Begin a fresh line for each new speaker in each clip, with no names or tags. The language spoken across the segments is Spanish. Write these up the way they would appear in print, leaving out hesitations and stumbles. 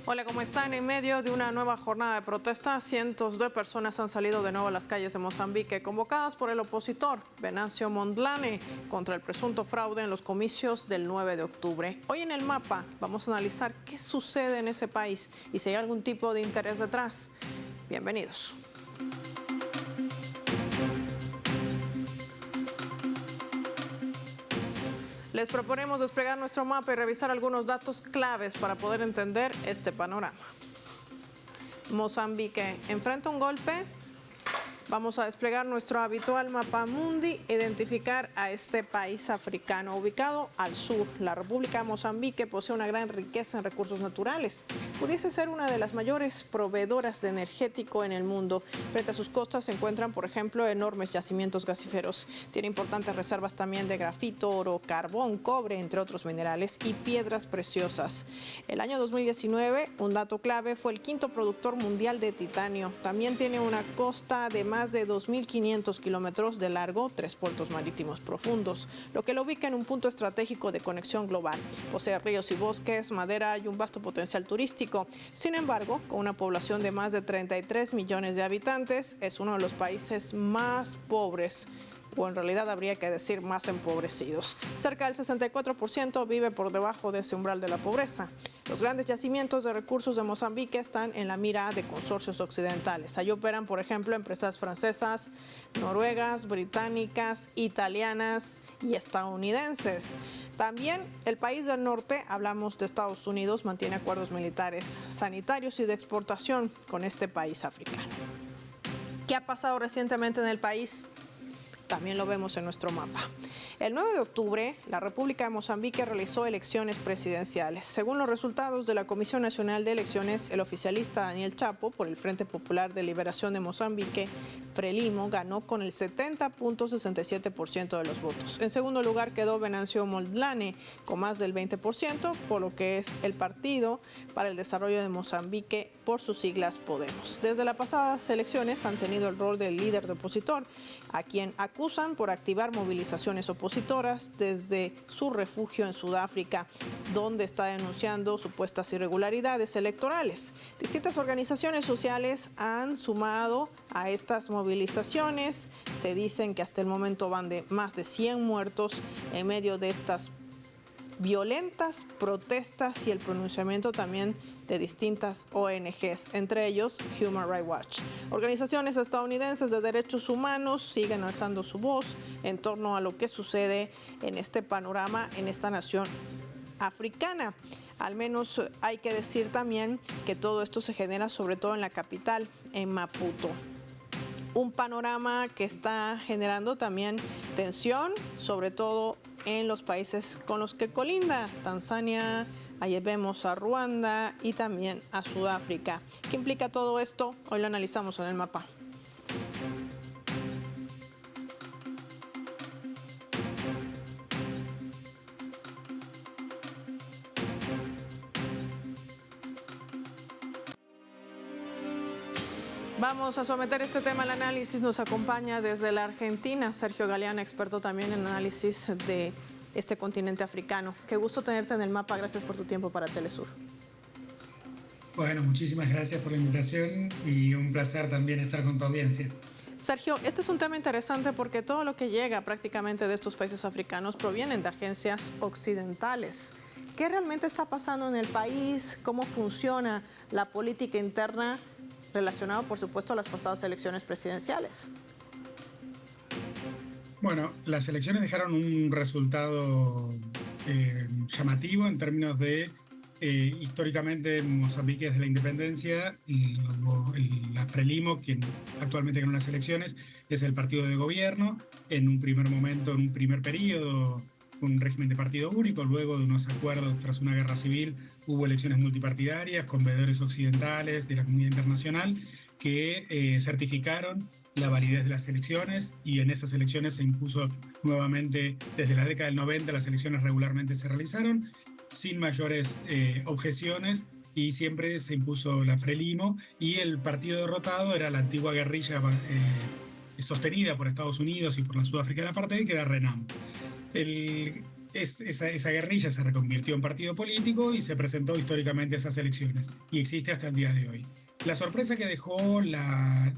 Hola, ¿cómo están? En medio de una nueva jornada de protesta, cientos de personas han salido de nuevo a las calles de Mozambique, convocadas por el opositor Venancio Mondlane contra el presunto fraude en los comicios del 9 de octubre. Hoy en el mapa vamos a analizar qué sucede en ese país y si hay algún tipo de interés detrás. Bienvenidos. Les proponemos desplegar nuestro mapa y revisar algunos datos claves para poder entender este panorama. Mozambique enfrenta un golpe. Vamos a desplegar nuestro habitual mapa mundi, identificar a este país africano ubicado al sur. La República de Mozambique posee una gran riqueza en recursos naturales. Pudiese ser una de las mayores proveedoras de energético en el mundo. Frente a sus costas se encuentran, por ejemplo, enormes yacimientos gasíferos. Tiene importantes reservas también de grafito, oro, carbón, cobre, entre otros minerales y piedras preciosas. El año 2019, un dato clave, fue el quinto productor mundial de titanio. También tiene una costa de más de 2.500 kilómetros de largo, 3 puertos marítimos profundos, lo que lo ubica en un punto estratégico de conexión global. Posee ríos y bosques, madera y un vasto potencial turístico. Sin embargo, con una población de más de 33 millones de habitantes, es uno de los países más pobres, o en realidad habría que decir más empobrecidos. Cerca del 64% vive por debajo de ese umbral de la pobreza. Los grandes yacimientos de recursos de Mozambique están en la mira de consorcios occidentales. Allí operan, por ejemplo, empresas francesas, noruegas, británicas, italianas y estadounidenses. También el país del norte, hablamos de Estados Unidos, mantiene acuerdos militares, sanitarios y de exportación con este país africano. ¿Qué ha pasado recientemente en el país? También lo vemos en nuestro mapa. El 9 de octubre, la República de Mozambique realizó elecciones presidenciales. Según los resultados de la Comisión Nacional de Elecciones, el oficialista Daniel Chapo, por el Frente Popular de Liberación de Mozambique, Frelimo, ganó con el 70.67% de los votos. En segundo lugar quedó Venancio Mondlane con más del 20%, por lo que es el Partido para el Desarrollo de Mozambique, por sus siglas Podemos. Desde las pasadas elecciones han tenido el rol del líder de opositor, a quien acusan por activar movilizaciones opositoras desde su refugio en Sudáfrica, donde está denunciando supuestas irregularidades electorales. Distintas organizaciones sociales han sumado a estas movilizaciones. Se dicen que hasta el momento van de más de 100 muertos en medio de estas violentas protestas y el pronunciamiento también de distintas ONGs, entre ellos Human Rights Watch. Organizaciones estadounidenses de derechos humanos siguen alzando su voz en torno a lo que sucede en este panorama, en esta nación africana. Al menos hay que decir también que todo esto se genera sobre todo en la capital, en Maputo. Un panorama que está generando también tensión, sobre todo en los países con los que colinda, Tanzania, ahí vemos a Ruanda y también a Sudáfrica. ¿Qué implica todo esto? Hoy lo analizamos en el mapa. Vamos a someter este tema al análisis. Nos acompaña desde la Argentina Sergio Galeana, experto también en análisis de este continente africano. Qué gusto tenerte en el mapa. Gracias por tu tiempo para Telesur.
Bueno, muchísimas gracias por la invitación y un placer también estar con tu audiencia.
Sergio, este es un tema interesante porque todo lo que llega prácticamente de estos países africanos provienen de agencias occidentales. ¿Qué realmente está pasando en el país? ¿Cómo funciona la política interna relacionado, por supuesto, a las pasadas elecciones presidenciales?
Bueno, las elecciones dejaron un resultado llamativo en términos de, históricamente en Mozambique desde la independencia, la Frelimo, quien actualmente ganó las elecciones, es el partido de gobierno. En un primer momento, en un primer periodo, un régimen de partido único. Luego de unos acuerdos tras una guerra civil, hubo elecciones multipartidarias con veedores occidentales de la comunidad internacional que certificaron la validez de las elecciones, y en esas elecciones se impuso nuevamente, desde la década del 90, las elecciones regularmente se realizaron sin mayores objeciones, y siempre se impuso la Frelimo, y el partido derrotado era la antigua guerrilla sostenida por Estados Unidos y por la Sudáfrica del Apartheid, que era RENAM. esa guerrilla se reconvirtió en partido político y se presentó históricamente a esas elecciones y existe hasta el día de hoy. La sorpresa que dejó la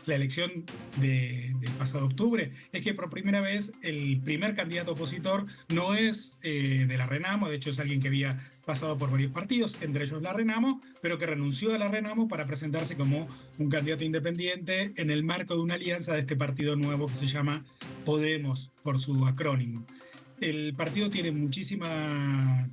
elección del pasado octubre es que por primera vez el primer candidato opositor no es de la Renamo, de hecho es alguien que había pasado por varios partidos, entre ellos la Renamo, pero que renunció a la Renamo para presentarse como un candidato independiente en el marco de una alianza de este partido nuevo que se llama Podemos, por su acrónimo. El partido tiene muchísima,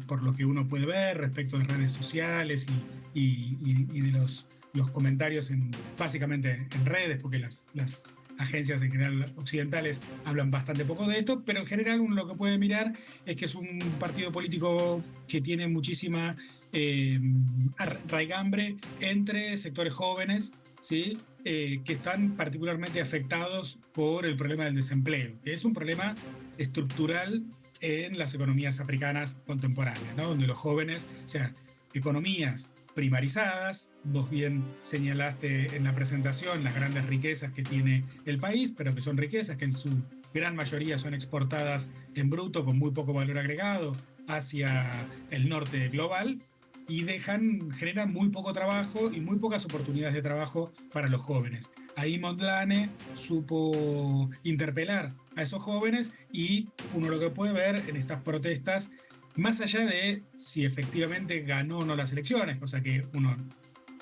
por lo que uno puede ver respecto de redes sociales y de los comentarios básicamente en redes, porque las agencias en general occidentales hablan bastante poco de esto, pero en general uno lo que puede mirar es que es un partido político que tiene muchísima raigambre entre sectores jóvenes, ¿sí? Que están particularmente afectados por el problema del desempleo, que es un problema estructural en las economías africanas contemporáneas, ¿no? Donde los jóvenes, o sea, economías primarizadas, vos bien señalaste en la presentación las grandes riquezas que tiene el país, pero que son riquezas que en su gran mayoría son exportadas en bruto con muy poco valor agregado hacia el norte global y generan muy poco trabajo y muy pocas oportunidades de trabajo para los jóvenes. Ahí Mondlane supo interpelar a esos jóvenes y uno lo que puede ver en estas protestas, más allá de si efectivamente ganó o no las elecciones, cosa que uno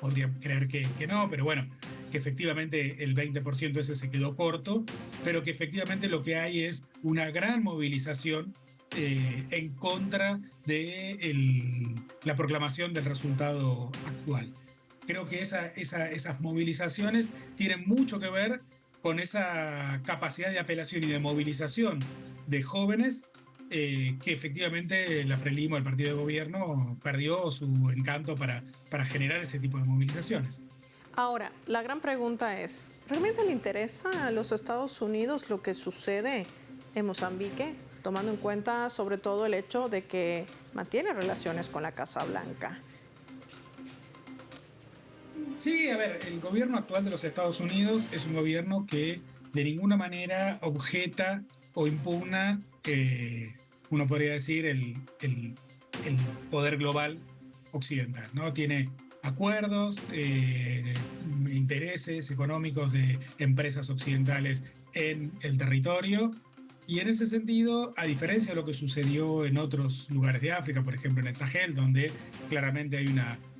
podría creer que no, pero bueno, que efectivamente el 20% ese se quedó corto, pero que efectivamente lo que hay es una gran movilización en contra de la proclamación del resultado actual. Creo que esas movilizaciones tienen mucho que ver con esa capacidad de apelación y de movilización de jóvenes que efectivamente la Frelimo, el partido de gobierno, perdió su encanto para generar ese tipo de movilizaciones.
Ahora, la gran pregunta es, ¿realmente le interesa a los Estados Unidos lo que sucede en Mozambique, tomando en cuenta sobre todo el hecho de que mantiene relaciones con la Casa Blanca?
Sí, a ver, el gobierno actual de los Estados Unidos es un gobierno que de ninguna manera objeta o impugna, uno podría decir, el poder global occidental, ¿no? Tiene acuerdos, intereses económicos de empresas occidentales en el territorio. Y en ese sentido, a diferencia de lo que sucedió en otros lugares de África, por ejemplo en el Sahel, donde claramente hay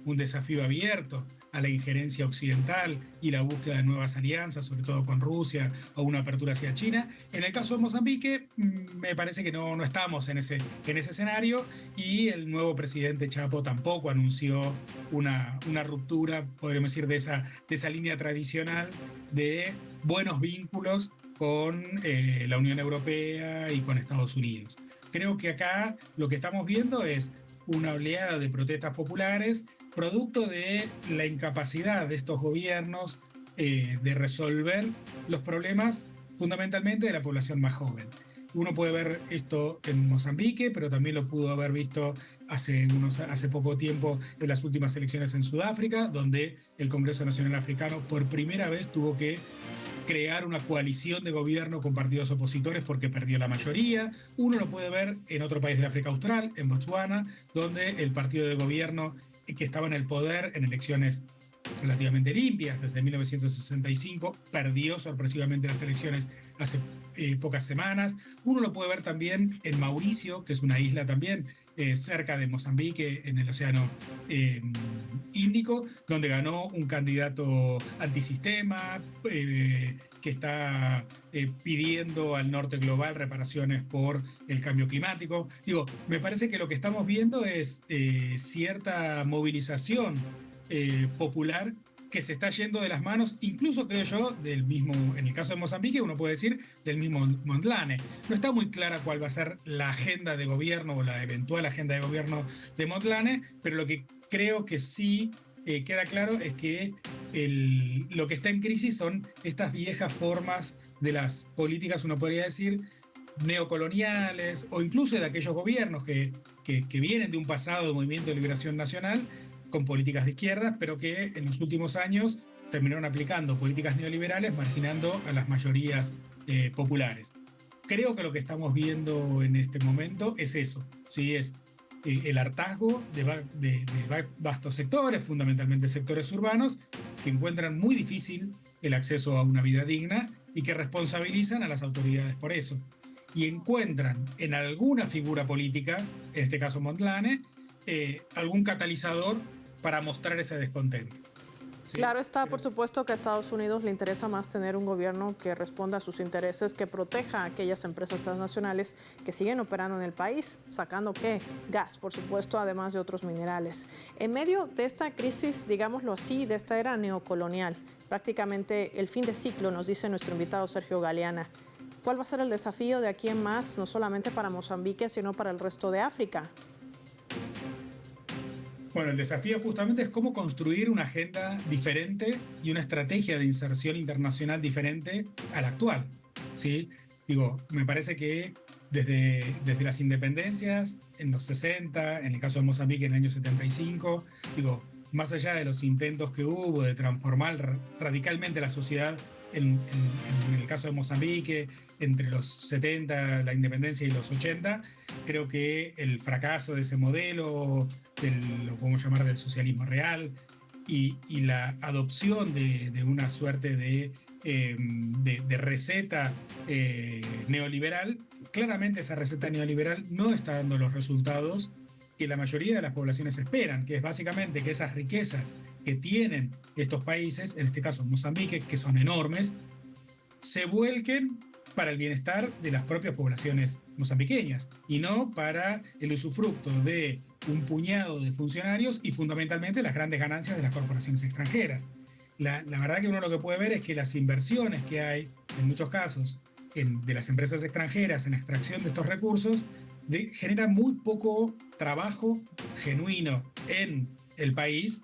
un desafío abierto a la injerencia occidental y la búsqueda de nuevas alianzas, sobre todo con Rusia, o una apertura hacia China. En el caso de Mozambique, me parece que no estamos en ese escenario y el nuevo presidente Chapo tampoco anunció una ruptura, podríamos decir, de esa línea tradicional de buenos vínculos con la Unión Europea y con Estados Unidos. Creo que acá lo que estamos viendo es una oleada de protestas populares producto de la incapacidad de estos gobiernos de resolver los problemas fundamentalmente de la población más joven. Uno puede ver esto en Mozambique, pero también lo pudo haber visto hace poco tiempo en las últimas elecciones en Sudáfrica, donde el Congreso Nacional Africano por primera vez tuvo que crear una coalición de gobierno con partidos opositores porque perdió la mayoría. Uno lo puede ver en otro país de África Austral, en Botsuana, donde el partido de gobierno que estaba en el poder en elecciones relativamente limpias desde 1965, perdió sorpresivamente las elecciones hace pocas semanas. Uno lo puede ver también en Mauricio, que es una isla también cerca de Mozambique, en el Océano Índico, donde ganó un candidato antisistema que está pidiendo al norte global reparaciones por el cambio climático. Digo, me parece que lo que estamos viendo es cierta movilización popular que se está yendo de las manos, incluso creo yo, del mismo, en el caso de Mozambique, uno puede decir, del mismo Mondlane. No está muy clara cuál va a ser la agenda de gobierno o la eventual agenda de gobierno de Mondlane, pero lo que creo que sí queda claro es que lo que está en crisis son estas viejas formas de las políticas, uno podría decir, neocoloniales o incluso de aquellos gobiernos que vienen de un pasado de movimiento de liberación nacional con políticas de izquierdas, pero que en los últimos años terminaron aplicando políticas neoliberales marginando a las mayorías populares. creo que lo que estamos viendo en este momento es eso, ¿sí? Es el hartazgo de vastos sectores, fundamentalmente sectores urbanos, que encuentran muy difícil el acceso a una vida digna y que responsabilizan a las autoridades por eso. Y encuentran en alguna figura política, en este caso Montlane, algún catalizador para mostrar ese descontento. ¿Sí?
Claro está, por supuesto, que a Estados Unidos le interesa más tener un gobierno que responda a sus intereses, que proteja a aquellas empresas transnacionales que siguen operando en el país, sacando ¿qué? Gas, por supuesto, además de otros minerales. En medio de esta crisis, digámoslo así, de esta era neocolonial, prácticamente el fin de ciclo, nos dice nuestro invitado Sergio Galeana. ¿Cuál va a ser el desafío de aquí en más, no solamente para Mozambique, sino para el resto de África?
Bueno, el desafío justamente es cómo construir una agenda diferente y una estrategia de inserción internacional diferente a la actual. ¿Sí? Digo, me parece que desde las independencias en los 60, en el caso de Mozambique en el año 75, digo, más allá de los intentos que hubo de transformar radicalmente la sociedad, en el caso de Mozambique, entre los 70, la independencia y los 80, creo que el fracaso de ese modelo, lo podemos llamar del socialismo real, y la adopción de una suerte de receta neoliberal, claramente esa receta neoliberal no está dando los resultados que la mayoría de las poblaciones esperan, que es básicamente que esas riquezas que tienen estos países, en este caso Mozambique, que son enormes, se vuelquen para el bienestar de las propias poblaciones mozambiqueñas y no para el usufructo de un puñado de funcionarios y fundamentalmente las grandes ganancias de las corporaciones extranjeras. La verdad que uno lo que puede ver es que las inversiones que hay, en muchos casos, de las empresas extranjeras en la extracción de estos recursos, generan muy poco trabajo genuino en el país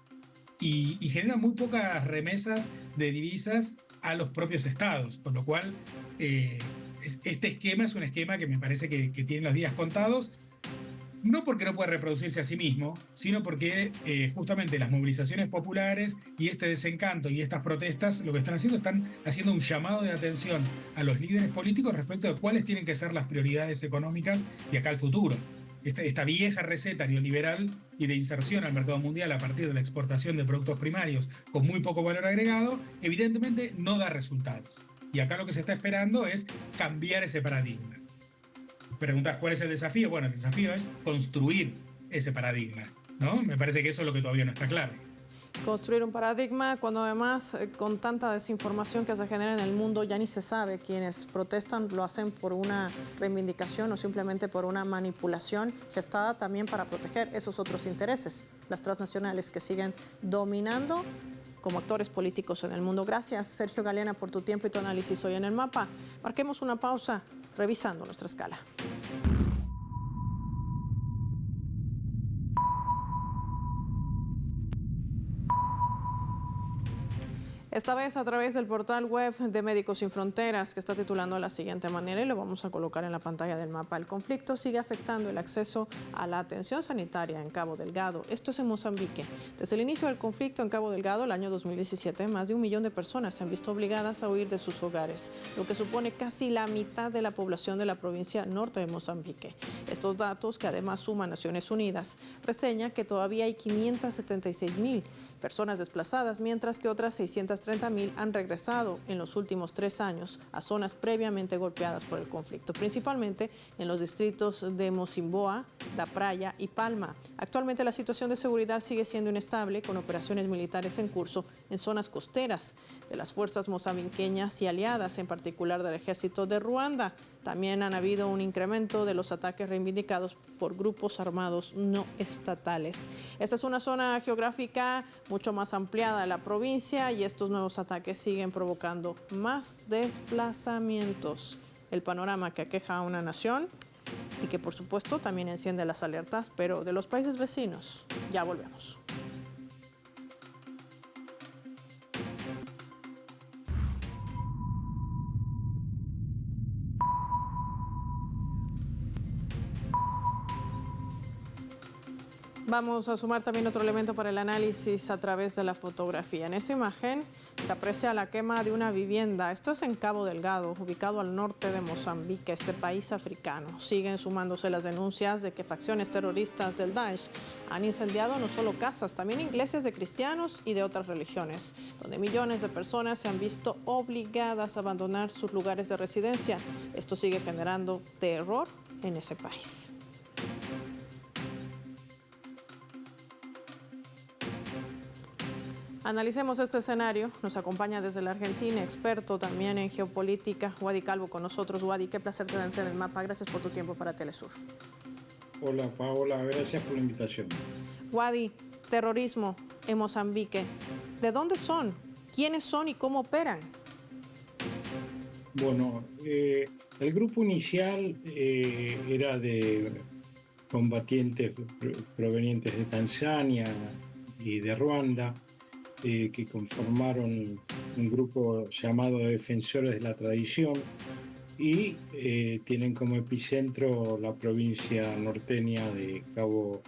y generan muy pocas remesas de divisas a los propios estados, por lo cual este esquema es un esquema que me parece que tiene los días contados, no porque no puede reproducirse a sí mismo, sino porque justamente las movilizaciones populares y este desencanto y estas protestas lo que están haciendo un llamado de atención a los líderes políticos respecto de cuáles tienen que ser las prioridades económicas de acá al futuro. Esta vieja receta neoliberal y de inserción al mercado mundial a partir de la exportación de productos primarios con muy poco valor agregado, evidentemente no da resultados. Y acá lo que se está esperando es cambiar ese paradigma. Preguntas, ¿cuál es el desafío? Bueno, el desafío es construir ese paradigma, ¿no? Me parece que eso es lo que todavía no está claro.
Construir un paradigma cuando además con tanta desinformación que se genera en el mundo ya ni se sabe. Quienes protestan lo hacen por una reivindicación o simplemente por una manipulación gestada también para proteger esos otros intereses, las transnacionales que siguen dominando como actores políticos en el mundo. Gracias, Sergio Galeana, por tu tiempo y tu análisis hoy en El Mapa. Marquemos una pausa revisando nuestra escala. Esta vez a través del portal web de Médicos Sin Fronteras, que está titulando de la siguiente manera, y lo vamos a colocar en la pantalla del mapa. El conflicto sigue afectando el acceso a la atención sanitaria en Cabo Delgado. Esto es en Mozambique. Desde el inicio del conflicto en Cabo Delgado, el año 2017, más de 1 millón de personas se han visto obligadas a huir de sus hogares, lo que supone casi la mitad de la población de la provincia norte de Mozambique. Estos datos, que además suman Naciones Unidas, reseña que todavía hay 576.000 personas desplazadas, mientras que otras 630.000 han regresado en los últimos 3 años a zonas previamente golpeadas por el conflicto, principalmente en los distritos de Mocimboa, Da Praia y Palma. Actualmente la situación de seguridad sigue siendo inestable, con operaciones militares en curso en zonas costeras de las fuerzas mozambiqueñas y aliadas, en particular del ejército de Ruanda. También han habido un incremento de los ataques reivindicados por grupos armados no estatales. Esta es una zona geográfica mucho más ampliada de la provincia y estos nuevos ataques siguen provocando más desplazamientos. El panorama que aqueja a una nación y que por supuesto también enciende las alertas, pero de los países vecinos. Ya volvemos. Vamos a sumar también otro elemento para el análisis a través de la fotografía. En esa imagen se aprecia la quema de una vivienda. Esto es en Cabo Delgado, ubicado al norte de Mozambique, este país africano. Siguen sumándose las denuncias de que facciones terroristas del Daesh han incendiado no solo casas, también iglesias de cristianos y de otras religiones, donde millones de personas se han visto obligadas a abandonar sus lugares de residencia. Esto sigue generando terror en ese país. Analicemos este escenario. Nos acompaña desde la Argentina, experto también en geopolítica, Wadi Calvo con nosotros. Wadi, qué placer tenerte en el mapa. Gracias por tu tiempo para Telesur.
Hola Paola, gracias por la invitación.
Wadi, terrorismo en Mozambique. ¿De dónde son? ¿Quiénes son y cómo operan?
Bueno, el grupo inicial era de combatientes provenientes de Tanzania y de Ruanda, que conformaron un grupo llamado Defensores de la Tradición y tienen como epicentro la provincia norteña de Cabo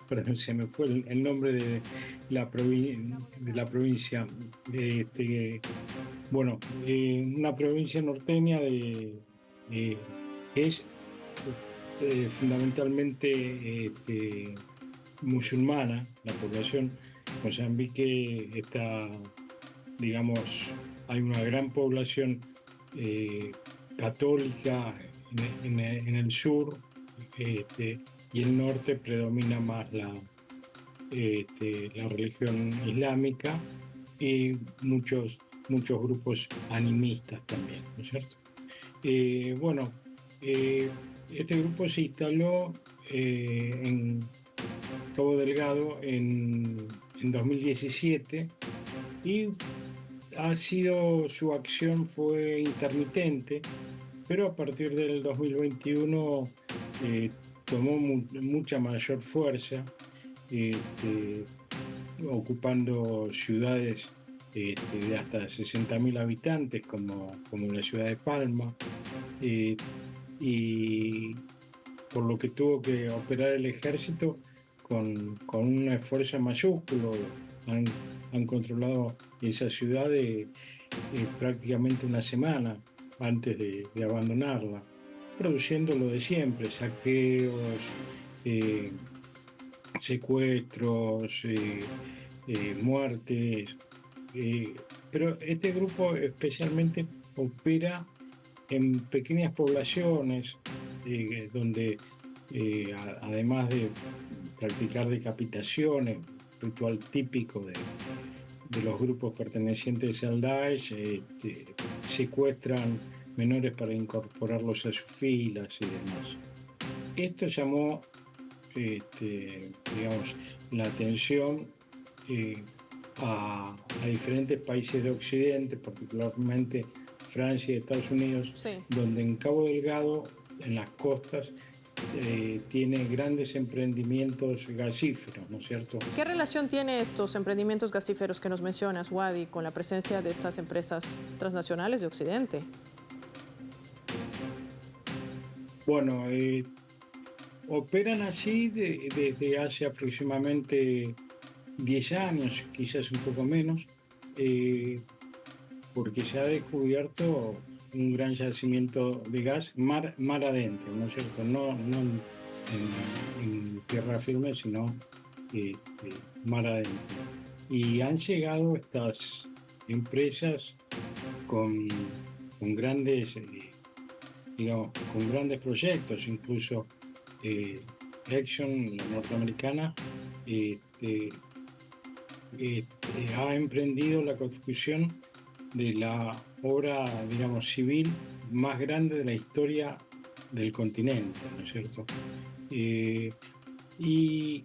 perdón, se me fue el nombre de la provincia. Bueno, una provincia norteña que es fundamentalmente musulmana, la población. Mozambique está, digamos, hay una gran población católica en el sur, y el norte predomina más la religión islámica y muchos grupos animistas también, ¿no es cierto? Bueno, este grupo se instaló en Cabo Delgado en 2017 y su acción fue intermitente, pero a partir del 2021 tomó mucha mayor fuerza, ocupando ciudades de hasta 60.000 habitantes como la ciudad de Palma, y por lo que tuvo que operar el ejército con un esfuerzo mayúsculo. Han controlado esa ciudad prácticamente una semana antes de abandonarla, produciendo lo de siempre: saqueos, secuestros, muertes. Pero este grupo especialmente opera en pequeñas poblaciones donde, además de practicar decapitaciones, ritual típico de los grupos pertenecientes al Daesh, secuestran menores para incorporarlos a sus filas y demás. Esto llamó, digamos, la atención a diferentes países de Occidente, particularmente Francia y Estados Unidos,
Sí.
donde en Cabo Delgado, en las costas, tiene grandes emprendimientos gasíferos, ¿no es cierto?
¿Qué relación tiene estos emprendimientos gasíferos que nos mencionas, Wadi, con la presencia de estas empresas transnacionales de Occidente?
Bueno, operan así desde hace aproximadamente 10 años, quizás un poco menos, porque se ha descubierto un gran yacimiento de gas mar adentro, ¿no es cierto? No en tierra firme, sino mar adentro. Y han llegado estas empresas con grandes, digamos, con grandes proyectos. Incluso Exxon, la norteamericana, ha emprendido la construcción de la obra, digamos, civil más grande de la historia del continente, ¿no es cierto? Y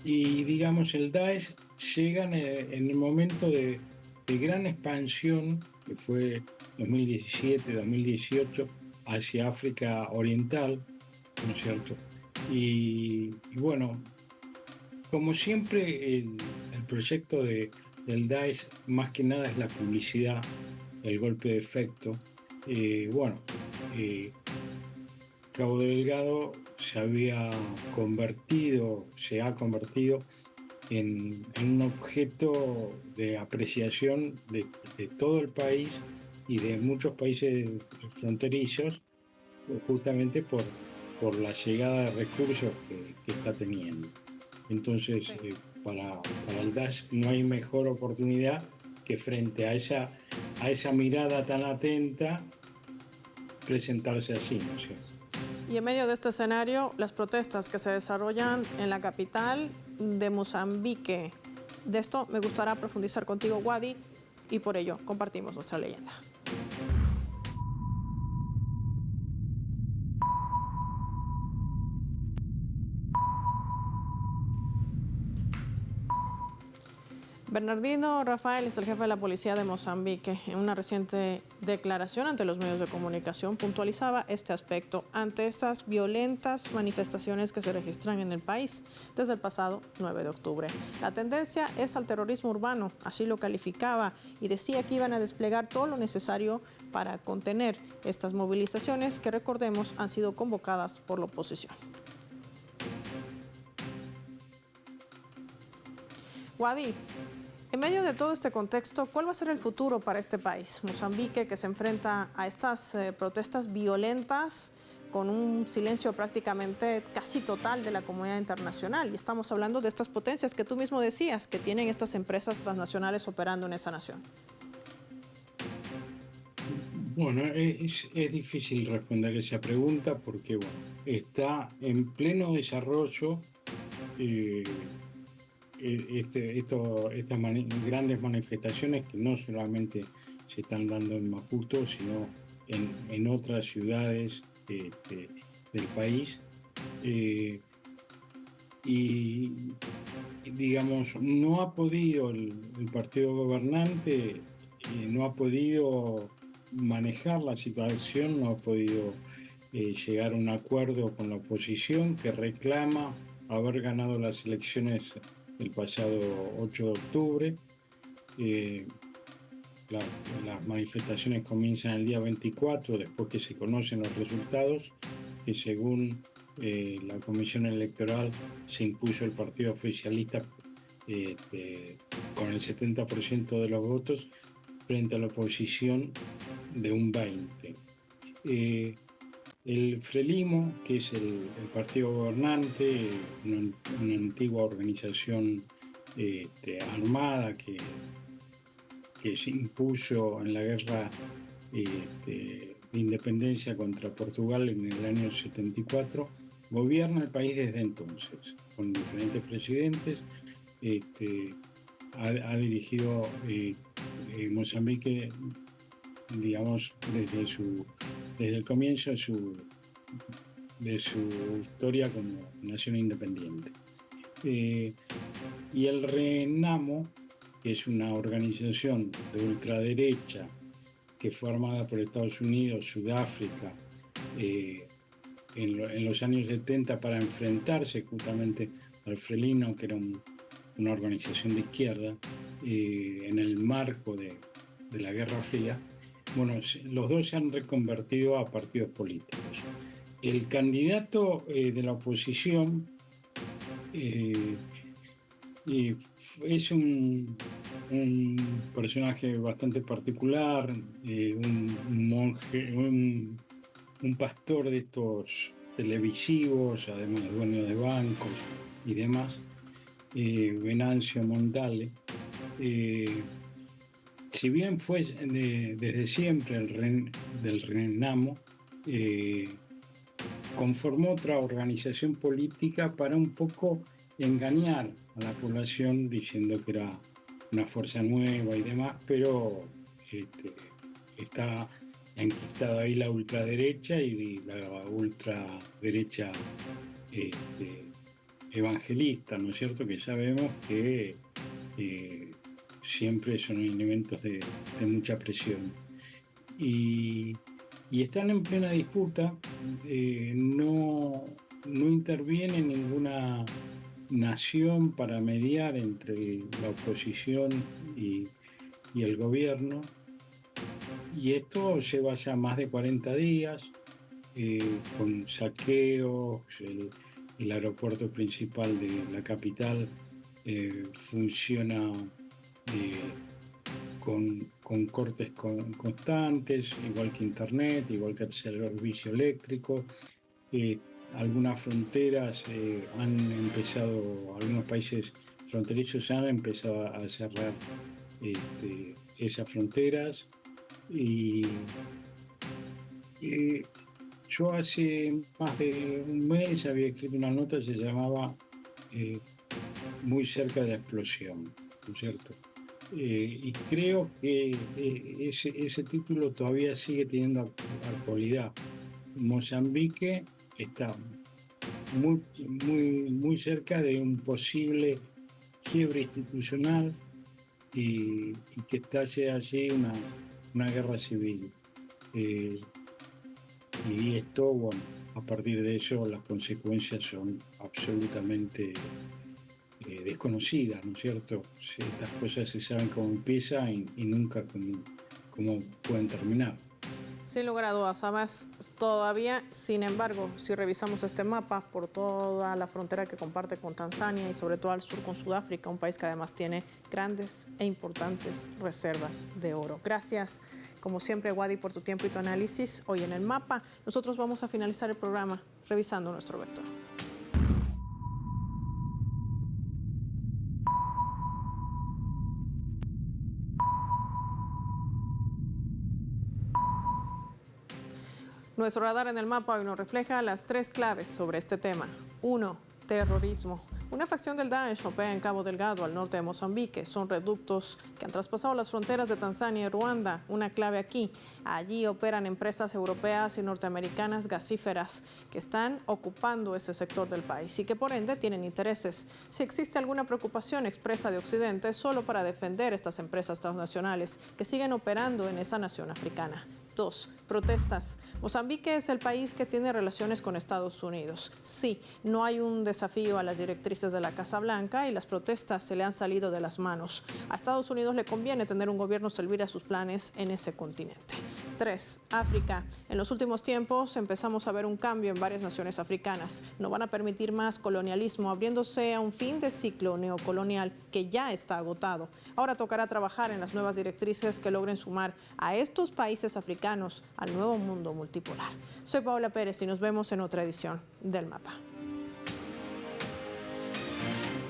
digamos, el Daesh llega en el momento de gran expansión, que fue 2017-2018, hacia África Oriental, ¿no es cierto? Y bueno, como siempre, el proyecto del Daesh más que nada es la publicidad, el golpe de efecto. Cabo Delgado se ha convertido en un objeto de apreciación de todo el país y de muchos países fronterizos, justamente por la llegada de recursos que está teniendo. Entonces,
Sí.
para el DAS no hay mejor oportunidad que frente a esa mirada tan atenta, presentarse así, ¿no es cierto?
Y en medio de este escenario, las protestas que se desarrollan en la capital de Mozambique. De esto me gustaría profundizar contigo, Wadi, y por ello compartimos nuestra leyenda. Bernardino Rafael es el jefe de la policía de Mozambique. En una reciente declaración ante los medios de comunicación puntualizaba este aspecto ante estas violentas manifestaciones que se registran en el país desde el pasado 9 de octubre. La tendencia es al terrorismo urbano, así lo calificaba, y decía que iban a desplegar todo lo necesario para contener estas movilizaciones que, recordemos, han sido convocadas por la oposición. Wadi, en medio de todo este contexto, ¿cuál va a ser el futuro para este país? Mozambique, que se enfrenta a estas protestas violentas con un silencio prácticamente casi total de la comunidad internacional. Y estamos hablando de estas potencias que tú mismo decías, que tienen estas empresas transnacionales operando en esa nación.
Bueno, es difícil responder esa pregunta porque, bueno, está en pleno desarrollo estas grandes manifestaciones que no solamente se están dando en Maputo, sino en otras ciudades del país. Y, digamos, no ha podido el partido gobernante, no ha podido manejar la situación, no ha podido llegar a un acuerdo con la oposición que reclama haber ganado las elecciones el pasado 8 de octubre. Las manifestaciones comienzan el día 24, después que se conocen los resultados, que según la Comisión Electoral se impuso el partido oficialista con el 70% de los votos frente a la oposición de un 20%. El Frelimo, que es el partido gobernante, una antigua organización armada que se impuso en la guerra de independencia contra Portugal en el año 74, gobierna el país desde entonces, con diferentes presidentes. Ha dirigido Mozambique, digamos, desde el comienzo de su historia como nación independiente. Y el RENAMO, que es una organización de ultraderecha que fue armada por Estados Unidos, Sudáfrica, en los años 70 para enfrentarse justamente al Frelimo, que era una organización de izquierda, en el marco de la Guerra Fría. Bueno, los dos se han reconvertido a partidos políticos. El candidato de la oposición es un personaje bastante particular, un monje, un pastor de estos televisivos, además dueño de bancos y demás, Venancio Mondale. Si bien fue desde siempre del RENAMO, conformó otra organización política para un poco engañar a la población diciendo que era una fuerza nueva y demás, pero está enquistada ahí la ultraderecha y la ultraderecha evangelista, ¿no es cierto? Que sabemos que siempre son elementos de mucha presión. Y están en plena disputa, no interviene ninguna nación para mediar entre la oposición y el gobierno. Y esto lleva ya más de 40 días. con saqueos, el aeropuerto principal de la capital funciona con cortes constantes, igual que internet, igual que el servicio eléctrico. Algunas fronteras han empezado, algunos países fronterizos han empezado a cerrar esas fronteras. Y yo hace más de un mes había escrito una nota que se llamaba Muy cerca de la explosión, ¿no es cierto? Y creo que ese título todavía sigue teniendo actualidad. Mozambique está muy cerca de un posible quiebre institucional y que estalle allí una guerra civil. Y esto, bueno, a partir de eso las consecuencias son absolutamente desconocidas, ¿no es cierto? Estas cosas se saben cómo empiezan y nunca cómo pueden terminar.
Sin lugar a dudas, además todavía, sin embargo, si revisamos este mapa por toda la frontera que comparte con Tanzania y sobre todo al sur con Sudáfrica, un país que además tiene grandes e importantes reservas de oro. Gracias, como siempre, Wadi, por tu tiempo y tu análisis hoy en el mapa. Nosotros vamos a finalizar el programa revisando nuestro vector. Nuestro radar en el mapa hoy nos refleja las 3 claves sobre este tema. 1. Terrorismo. Una facción del Daesh opera en Cabo Delgado, al norte de Mozambique. Son reductos que han traspasado las fronteras de Tanzania y Ruanda. Una clave aquí. Allí operan empresas europeas y norteamericanas gasíferas que están ocupando ese sector del país y que por ende tienen intereses. Si existe alguna preocupación expresa de Occidente, solo para defender estas empresas transnacionales que siguen operando en esa nación africana. 2. Protestas. Mozambique es el país que tiene relaciones con Estados Unidos. Sí, no hay un desafío a las directrices de la Casa Blanca y las protestas se le han salido de las manos. A Estados Unidos le conviene tener un gobierno servir a sus planes en ese continente. 3. África. En los últimos tiempos empezamos a ver un cambio en varias naciones africanas. No van a permitir más colonialismo, abriéndose a un fin de ciclo neocolonial que ya está agotado. Ahora tocará trabajar en las nuevas directrices que logren sumar a estos países africanos al nuevo mundo multipolar. Soy Paola Pérez y nos vemos en otra edición del Mapa.